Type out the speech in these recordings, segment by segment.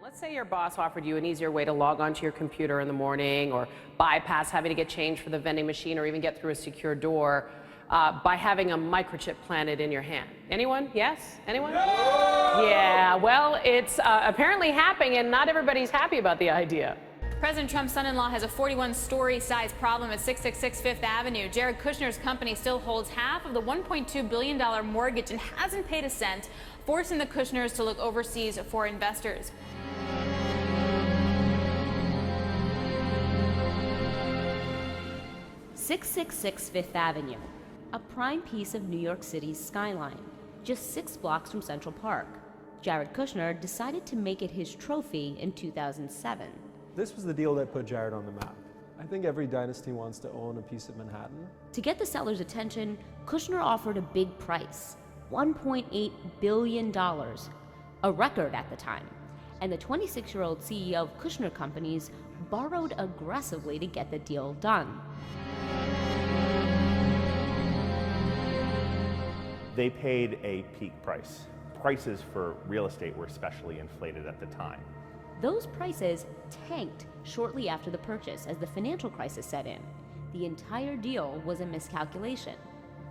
Let's say your boss offered you an easier way to log onto your computer in the morning or bypass having to get change for the vending machine or even get through a secure door by having a microchip planted in your hand. Anyone? Yes? Anyone? No! Yeah, well, it's apparently happening and not everybody's happy about the idea. President Trump's son-in-law has a 41-story size problem at 666 Fifth Avenue. Jared Kushner's company still holds half of the $1.2 billion mortgage and hasn't paid a cent, forcing the Kushners to look overseas for investors. .666 Fifth Avenue, a prime piece of New York City's skyline, just 6 blocks from Central Park. Jared Kushner decided to make it his trophy in 2007. This was the deal that put Jared on the map. I think every dynasty wants to own a piece of Manhattan. To get the seller's attention, Kushner offered a big price, $1.8 billion, a record at the time. And the 26-year-old CEO of Kushner Companies borrowed aggressively to get the deal done. They paid a peak price. Prices for real estate were especially inflated at the time. Those prices tanked shortly after the purchase as the financial crisis set in. The entire deal was a miscalculation.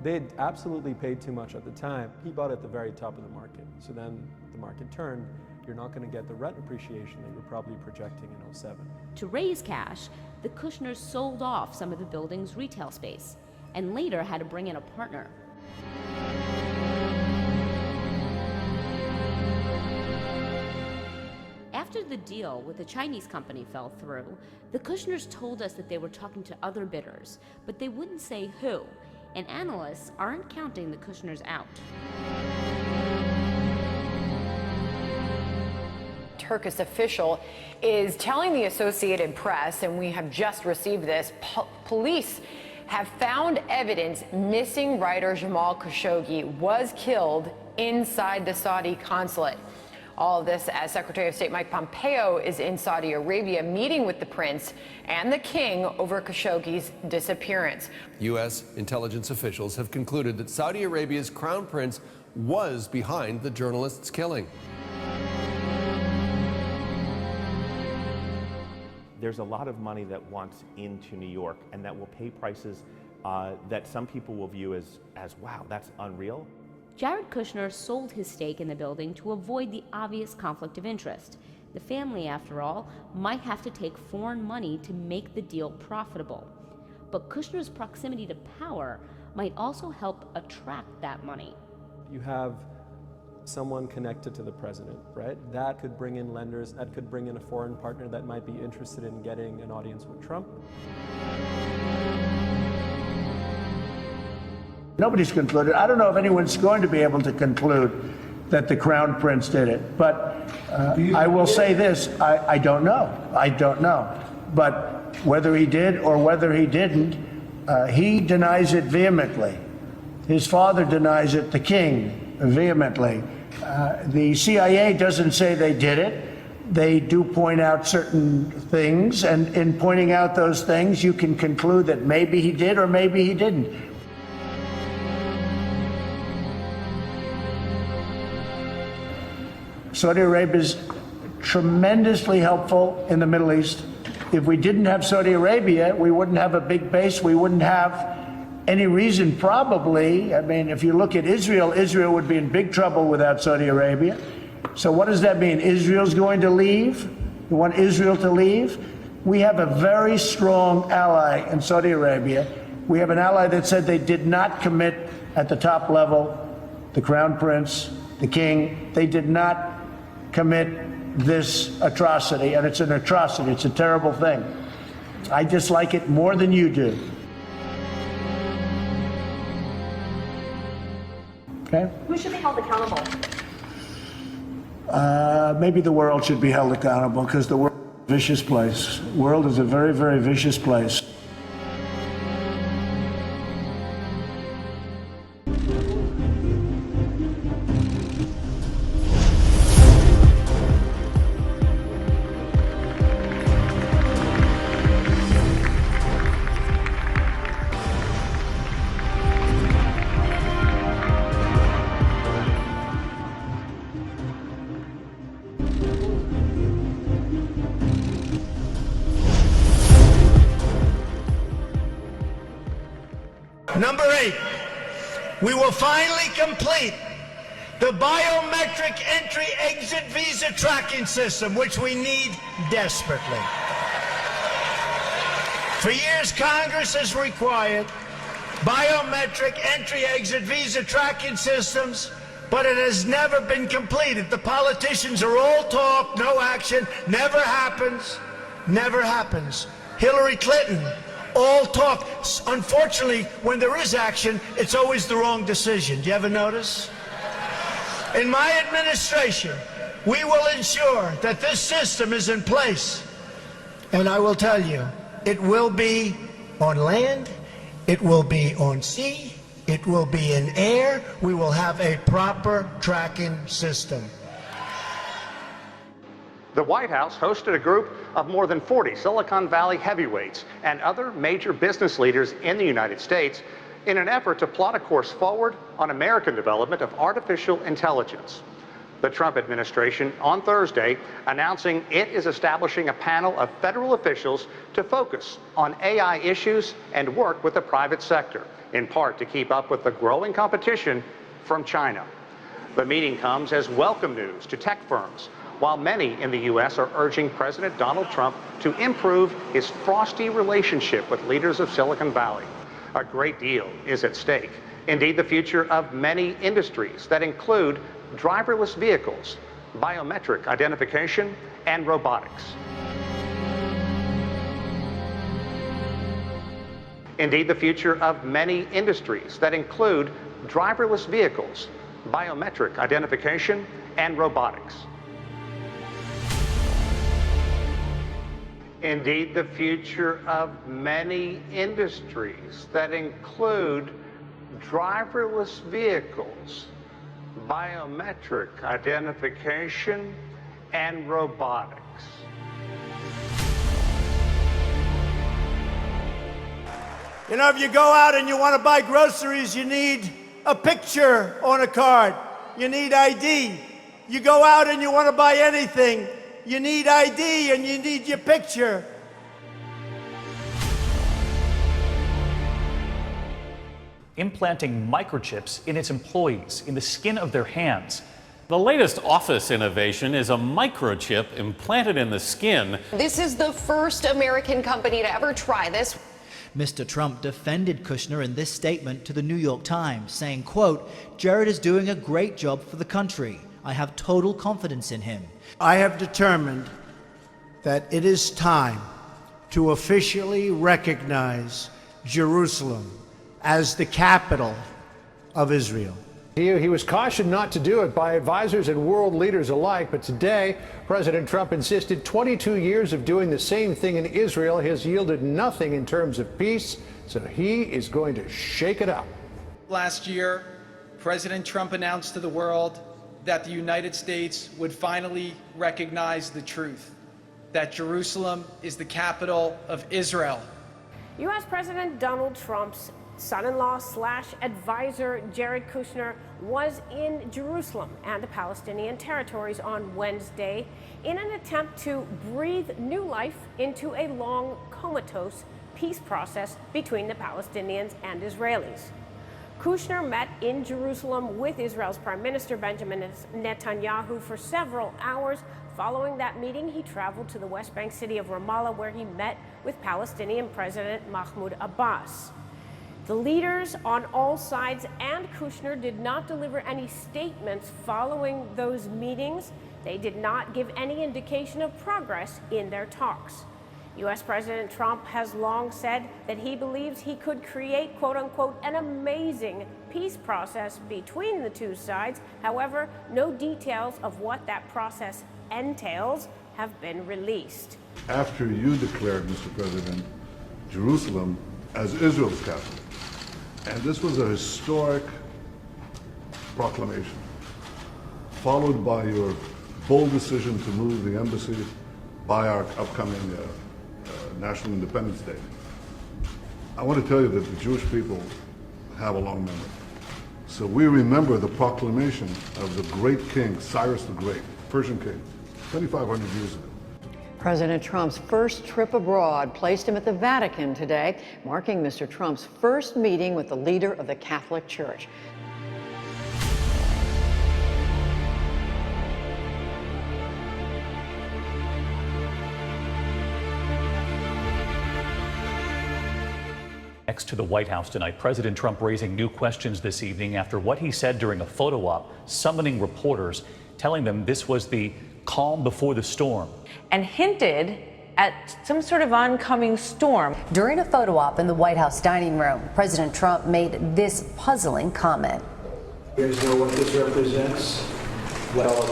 They had absolutely paid too much at the time. He bought at the very top of the market. So then the market turned. You're not going to get the rent appreciation that you're probably projecting in '07. To raise cash, the Kushners sold off some of the building's retail space and later had to bring in a partner. After the deal with the Chinese company fell through, the Kushners told us that they were talking to other bidders, but they wouldn't say who, and analysts aren't counting the Kushners out. Turkish official is telling the Associated Press, and we have just received this, police have found evidence missing writer Jamal Khashoggi was killed inside the Saudi consulate. All of this as Secretary of State Mike Pompeo is in Saudi Arabia meeting with the prince and the king over Khashoggi's disappearance. U.S. intelligence officials have concluded that Saudi Arabia's crown prince was behind the journalist's killing. There's a lot of money that wants into New York and that will pay prices that some people will view as wow, that's unreal. Jared Kushner sold his stake in the building to avoid the obvious conflict of interest. The family, after all, might have to take foreign money to make the deal profitable. But Kushner's proximity to power might also help attract that money. You have someone connected to the president, right? That could bring in lenders, that could bring in a foreign partner that might be interested in getting an audience with Trump. Nobody's concluded. I don't know if anyone's going to be able to conclude that the Crown Prince did it. But I will say this, I don't know. I don't know. But whether he did or whether he didn't, he denies it vehemently. His father denies it, the king, vehemently. The CIA doesn't say they did it. They do point out certain things, and in pointing out those things, you can conclude that maybe he did or maybe he didn't. Saudi Arabia is tremendously helpful in the Middle East. If we didn't have Saudi Arabia, we wouldn't have a big base. We wouldn't have any reason, probably. I mean, if you look at Israel, Israel would be in big trouble without Saudi Arabia. So what does that mean? Israel's going to leave? You want Israel to leave? We have a very strong ally in Saudi Arabia. We have an ally that said they did not commit at the top level, the Crown Prince, the King. They did not commit this atrocity, and it's an atrocity. It's a terrible thing. I dislike it more than you do. Okay? Who should be held accountable? Maybe the world should be held accountable, because the world is a vicious place. The world is a very, very vicious place. Number 8, we will finally complete the biometric entry-exit visa tracking system, which we need desperately. For years, Congress has required biometric entry-exit visa tracking systems, but it has never been completed. The politicians are all talk, no action, never happens, never happens. Hillary Clinton, all talk. Unfortunately, when there is action, it's always the wrong decision. Do you ever notice? In my administration, we will ensure that this system is in place. And I will tell you, it will be on land, it will be on sea, it will be in air. We will have a proper tracking system. The White House hosted a group of more than 40 Silicon Valley heavyweights and other major business leaders in the United States in an effort to plot a course forward on American development of artificial intelligence. The Trump administration on Thursday announcing it is establishing a panel of federal officials to focus on AI issues and work with the private sector, in part to keep up with the growing competition from China. The meeting comes as welcome news to tech firms, while many in the U.S. are urging President Donald Trump to improve his frosty relationship with leaders of Silicon Valley. A great deal is at stake. Indeed, the future of many industries that include driverless vehicles, biometric identification, and robotics. Indeed, the future of many industries that include driverless vehicles, biometric identification, and robotics. Indeed, the future of many industries that include driverless vehicles, biometric identification, and robotics. You know, if you go out and you want to buy groceries, you need a picture on a card. You need ID. You go out and you want to buy anything, you need ID and you need your picture. Implanting microchips in its employees, in the skin of their hands. The latest office innovation is a microchip implanted in the skin. This is the first American company to ever try this. Mr. Trump defended Kushner in this statement to the New York Times, saying, quote, "Jared is doing a great job for the country. I have total confidence in him." I have determined that it is time to officially recognize Jerusalem as the capital of Israel. He was cautioned not to do it by advisors and world leaders alike, but today President Trump insisted 22 years of doing the same thing in Israel has yielded nothing in terms of peace, so he is going to shake it up. Last year, President Trump announced to the world that the United States would finally recognize the truth, that Jerusalem is the capital of Israel. U.S. President Donald Trump's son-in-law / advisor Jared Kushner was in Jerusalem and the Palestinian territories on Wednesday in an attempt to breathe new life into a long comatose peace process between the Palestinians and Israelis. Kushner met in Jerusalem with Israel's Prime Minister Benjamin Netanyahu for several hours. Following that meeting, he traveled to the West Bank city of Ramallah, where he met with Palestinian President Mahmoud Abbas. The leaders on all sides and Kushner did not deliver any statements following those meetings. They did not give any indication of progress in their talks. U.S. President Trump has long said that he believes he could create, quote unquote, an amazing peace process between the two sides. However, no details of what that process entails have been released. After you declared, Mr. President, Jerusalem as Israel's capital, and this was a historic proclamation, followed by your bold decision to move the embassy by our upcoming National Independence Day. I want to tell you that the Jewish people have a long memory. So we remember the proclamation of the great king, Cyrus the Great, Persian king, 2,500 years ago. President Trump's first trip abroad placed him at the Vatican today, marking Mr. Trump's first meeting with the leader of the Catholic Church. Next to the White House tonight, President Trump raising new questions this evening after what he said during a photo op, summoning reporters, telling them this was the calm before the storm. And hinted at some sort of oncoming storm. During a photo op in the White House dining room, President Trump made this puzzling comment. You guys know what this represents? Well,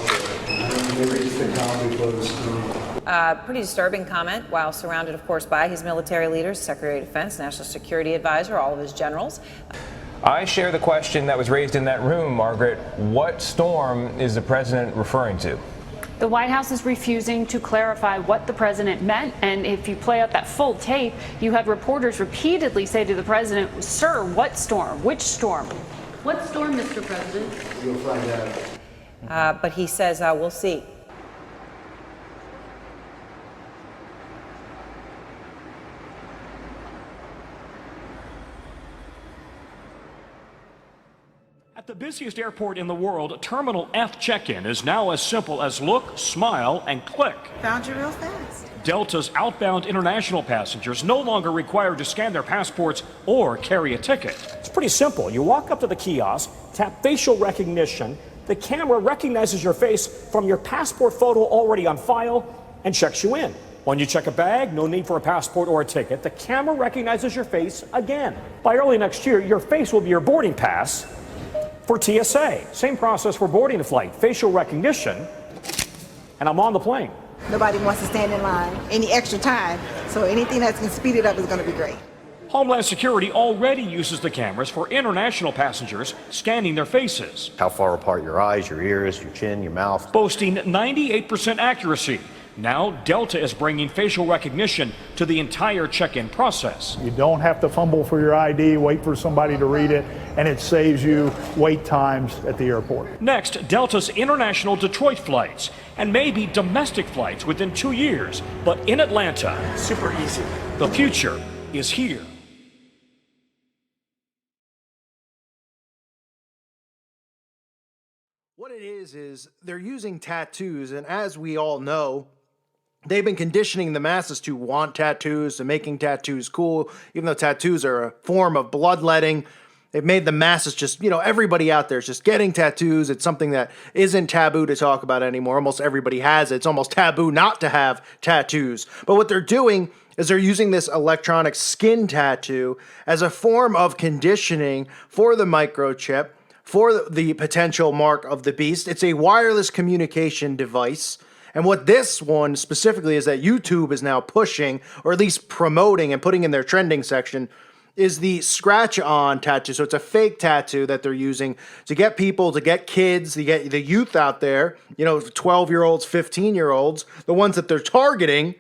maybe it's the calm before the storm. Pretty disturbing comment, while surrounded, of course, by his military leaders, Secretary of Defense, National Security Advisor, all of his generals. I share the question that was raised in that room, Margaret. What storm is the president referring to? The White House is refusing to clarify what the president meant, and if you play out that full tape, you had reporters repeatedly say to the president, "Sir, what storm? Which storm?" What storm, Mr. President? You'll find out. But he says, we'll see. At the busiest airport in the world, Terminal F check-in is now as simple as look, smile, and click. Found you real fast. Delta's outbound international passengers no longer required to scan their passports or carry a ticket. It's pretty simple. You walk up to the kiosk, tap facial recognition, the camera recognizes your face from your passport photo already on file and checks you in. When you check a bag, no need for a passport or a ticket. The camera recognizes your face again. By early next year, your face will be your boarding pass for TSA. Same process for boarding the flight. Facial recognition, and I'm on the plane. Nobody wants to stand in line any extra time, so anything that's going to speed it up is going to be great. Homeland Security already uses the cameras for international passengers scanning their faces. How far apart your eyes, your ears, your chin, your mouth. Boasting 98% accuracy. Now, Delta is bringing facial recognition to the entire check-in process. You don't have to fumble for your ID, wait for somebody to read it, and it saves you wait times at the airport. Next, Delta's international Detroit flights, and maybe domestic flights within 2 years. But in Atlanta, super easy. The future is here. What it is they're using tattoos, and as we all know, they've been conditioning the masses to want tattoos, to making tattoos cool, even though tattoos are a form of bloodletting. They've made the masses just, everybody out there is just getting tattoos. It's something that isn't taboo to talk about anymore. Almost everybody has it. It's almost taboo not to have tattoos. But what they're doing is they're using this electronic skin tattoo as a form of conditioning for the microchip, for the potential mark of the beast. It's a wireless communication device. And what this one specifically is that YouTube is now pushing, or at least promoting and putting in their trending section, is the scratch-on tattoo. So it's a fake tattoo that they're using to get people, to get kids, to get the youth out there, 12-year-olds, 15-year-olds, the ones that they're targeting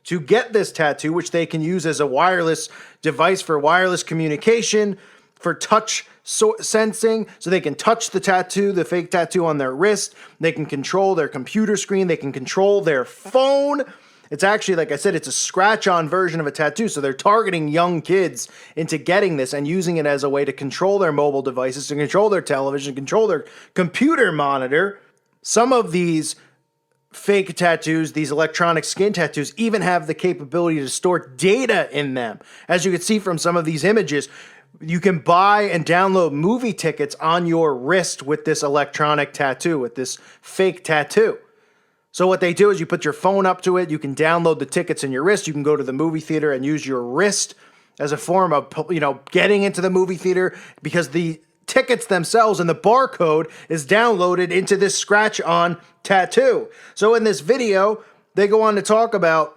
to get this tattoo, which they can use as a wireless device for wireless communication, for touch sensing, so they can touch the tattoo, the fake tattoo on their wrist. They can control their computer screen. They can control their phone. It's actually, like I said, it's a scratch-on version of a tattoo. So they're targeting young kids into getting this and using it as a way to control their mobile devices, to control their television, control their computer monitor. Some of these fake tattoos, these electronic skin tattoos, even have the capability to store data in them. As you can see from some of these images, you can buy and download movie tickets on your wrist with this electronic tattoo, with this fake tattoo. So what they do is you put your phone up to it, you can download the tickets in your wrist, you can go to the movie theater and use your wrist as a form of, getting into the movie theater, because the tickets themselves and the barcode is downloaded into this scratch-on tattoo. So in this video, they go on to talk about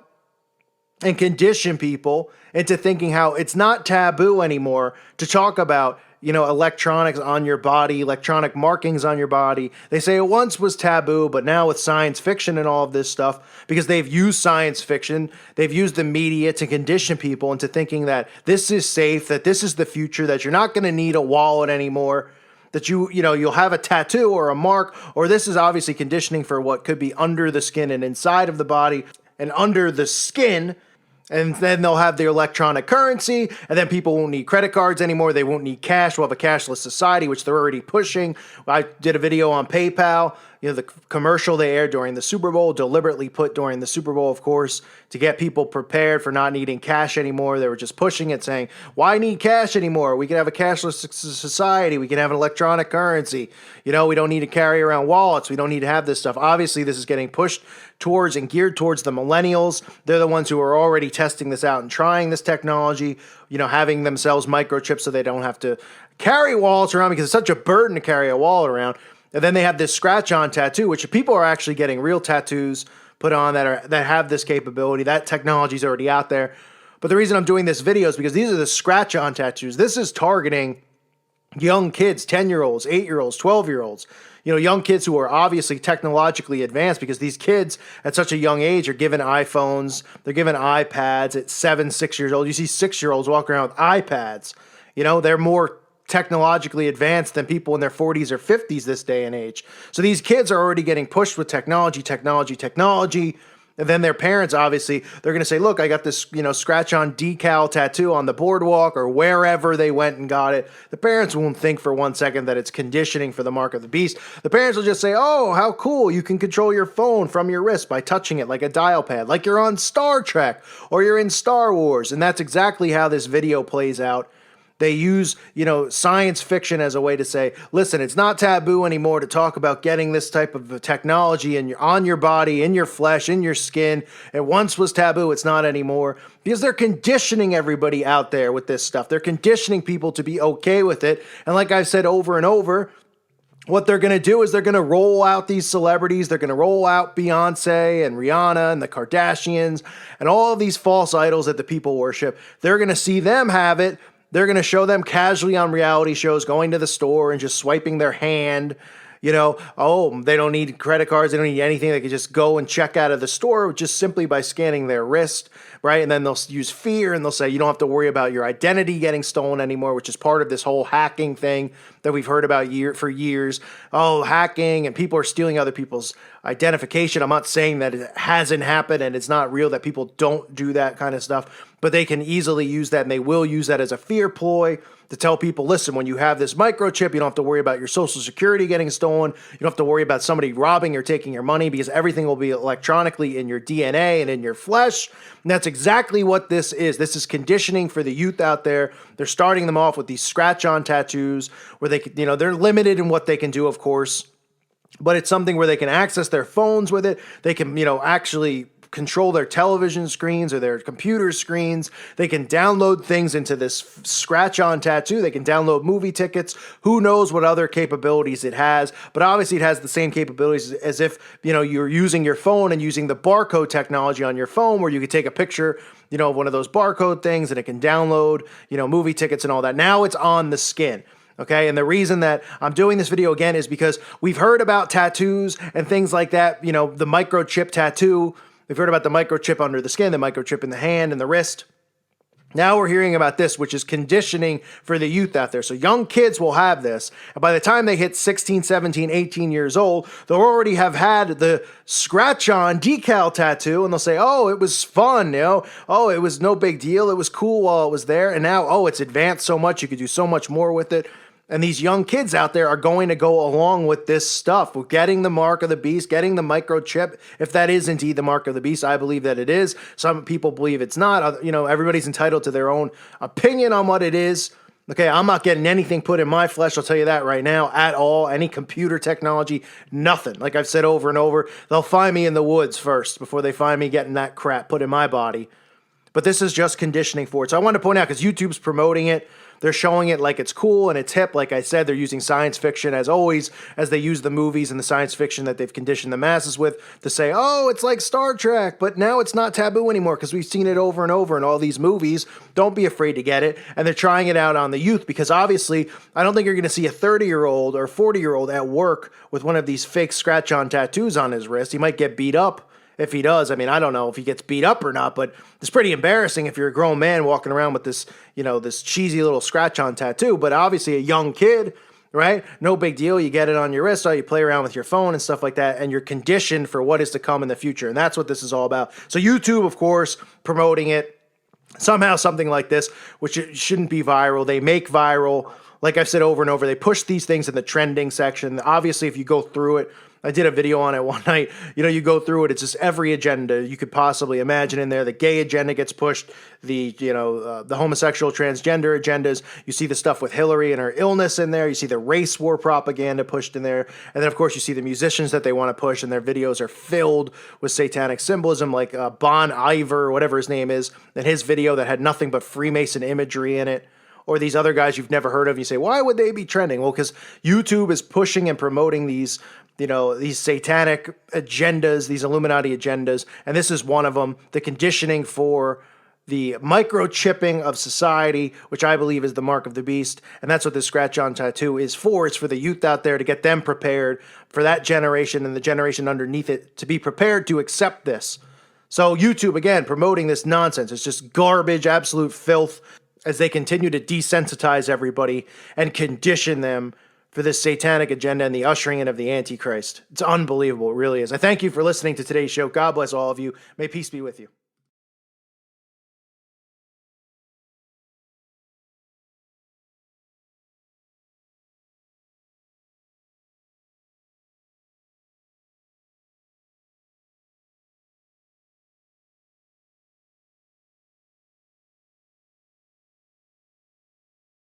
and condition people into thinking how it's not taboo anymore to talk about, electronics on your body, electronic markings on your body. They say it once was taboo, but now with science fiction and all of this stuff, because they've used science fiction, they've used the media to condition people into thinking that this is safe, that this is the future, that you're not going to need a wallet anymore, that you'll have a tattoo or a mark, or this is obviously conditioning for what could be under the skin and inside of the body. and under the skin. And then they'll have the electronic currency, and then people won't need credit cards anymore. They won't need cash. We'll have a cashless society, which they're already pushing. I did a video on PayPal. The commercial they aired during the Super Bowl, deliberately put during the Super Bowl, of course, to get people prepared for not needing cash anymore. They were just pushing it, saying, why need cash anymore? We can have a cashless society. We can have an electronic currency. We don't need to carry around wallets. We don't need to have this stuff. Obviously, this is getting pushed towards and geared towards the millennials. They're the ones who are already testing this out and trying this technology, having themselves microchips so they don't have to carry wallets around because it's such a burden to carry a wallet around. And then they have this scratch-on tattoo, which people are actually getting real tattoos put on that have this capability. That technology is already out there. But the reason I'm doing this video is because these are the scratch-on tattoos. This is targeting young kids, 10-year-olds, 8-year-olds, 12-year-olds. Young kids who are obviously technologically advanced, because these kids at such a young age are given iPhones, they're given iPads at 7, 6 years old. You see 6-year-olds walking around with iPads. They're more technologically advanced than people in their 40s or 50s this day and age. So these kids are already getting pushed with technology. And then their parents, obviously, they're going to say, look, I got this, scratch-on decal tattoo on the boardwalk or wherever they went and got it. The parents won't think for 1 second that it's conditioning for the mark of the beast. The parents will just say, oh, how cool. You can control your phone from your wrist by touching it like a dial pad, like you're on Star Trek or you're in Star Wars. And that's exactly how this video plays out. They use, science fiction as a way to say, listen, it's not taboo anymore to talk about getting this type of technology on your body, in your flesh, in your skin. It once was taboo. It's not anymore, because they're conditioning everybody out there with this stuff. They're conditioning people to be okay with it. And like I've said over and over, what they're going to do is they're going to roll out these celebrities. They're going to roll out Beyonce and Rihanna and the Kardashians and all of these false idols that the people worship. They're going to see them have it. They're going to show them casually on reality shows, going to the store and just swiping their hand. They don't need credit cards. They don't need anything. They can just go and check out of the store just simply by scanning their wrist, right? And then they'll use fear and they'll say, you don't have to worry about your identity getting stolen anymore, which is part of this whole hacking thing that we've heard about for years. Oh, hacking, and people are stealing other people's identification. I'm not saying that it hasn't happened and it's not real, that people don't do that kind of stuff, but they can easily use that, and they will use that as a fear ploy to tell people, listen, when you have this microchip, you don't have to worry about your social security getting stolen. You don't have to worry about somebody robbing or taking your money, because everything will be electronically in your DNA and in your flesh. And that's exactly what this is. This is conditioning for the youth out there. They're starting them off with these scratch-on tattoos where they're limited in what they can do, of course, but it's something where they can access their phones with it. They can, actually control their television screens or their computer screens. They can download things into this scratch-on tattoo. They can download movie tickets. Who knows what other capabilities it has, but obviously it has the same capabilities as if, you're using your phone and using the barcode technology on your phone, where you could take a picture, of one of those barcode things and it can download, movie tickets and all that. Now it's on the skin. Okay, and the reason that I'm doing this video again is because we've heard about tattoos and things like that, the microchip tattoo. We've heard about the microchip under the skin, the microchip in the hand and the wrist. Now we're hearing about this, which is conditioning for the youth out there. So young kids will have this, and by the time they hit 16, 17, 18 years old, they'll already have had the scratch-on decal tattoo, and they'll say, oh, it was fun, oh, it was no big deal, it was cool while it was there, and now, oh, it's advanced so much, you could do so much more with it. And these young kids out there are going to go along with this stuff, with getting the mark of the beast, getting the microchip, if that is indeed the mark of the beast. I believe that it is. Some people believe it's not. Everybody's entitled to their own opinion on what it is. Okay, I'm not getting anything put in my flesh, I'll tell you that right now, at all. Any computer technology, nothing. Like I've said over and over, they'll find me in the woods first before they find me getting that crap put in my body. But this is just conditioning for it. So I want to point out, because YouTube's promoting it, they're showing it like it's cool and it's hip. Like I said, they're using science fiction as always, as they use the movies and the science fiction that they've conditioned the masses with to say, oh, it's like Star Trek, but now it's not taboo anymore because we've seen it over and over in all these movies. Don't be afraid to get it. And they're trying it out on the youth, because obviously I don't think you're going to see a 30-year-old or 40-year-old at work with one of these fake scratch-on tattoos on his wrist. He might get beat up. If he does, I mean, I don't know if he gets beat up or not, but it's pretty embarrassing if you're a grown man walking around with this, this cheesy little scratch-on tattoo. But obviously a young kid, right? No big deal. You get it on your wrist, or you play around with your phone and stuff like that, and you're conditioned for what is to come in the future. And that's what this is all about. So YouTube, of course, promoting it. Somehow something like this, which it shouldn't be viral, they make viral. Like I've said over and over, they push these things in the trending section. Obviously, if you go through it, I did a video on it one night. You go through it, it's just every agenda you could possibly imagine in there. The gay agenda gets pushed, the homosexual, transgender agendas. You see the stuff with Hillary and her illness in there. You see the race war propaganda pushed in there. And then, of course, you see the musicians that they want to push, and their videos are filled with satanic symbolism, like Bon Iver, whatever his name is, and his video that had nothing but Freemason imagery in it. Or these other guys you've never heard of. You say, why would they be trending? Well, because YouTube is pushing and promoting these satanic agendas, these Illuminati agendas, and this is one of them, the conditioning for the microchipping of society, which I believe is the mark of the beast, and that's what this scratch-on tattoo is for. It's for the youth out there to get them prepared for that generation and the generation underneath it to be prepared to accept this. So YouTube, again, promoting this nonsense. It's just garbage, absolute filth, as they continue to desensitize everybody and condition them for this satanic agenda and the ushering in of the Antichrist. It's unbelievable. It really is. I thank you for listening to today's show. God bless all of you. May peace be with you.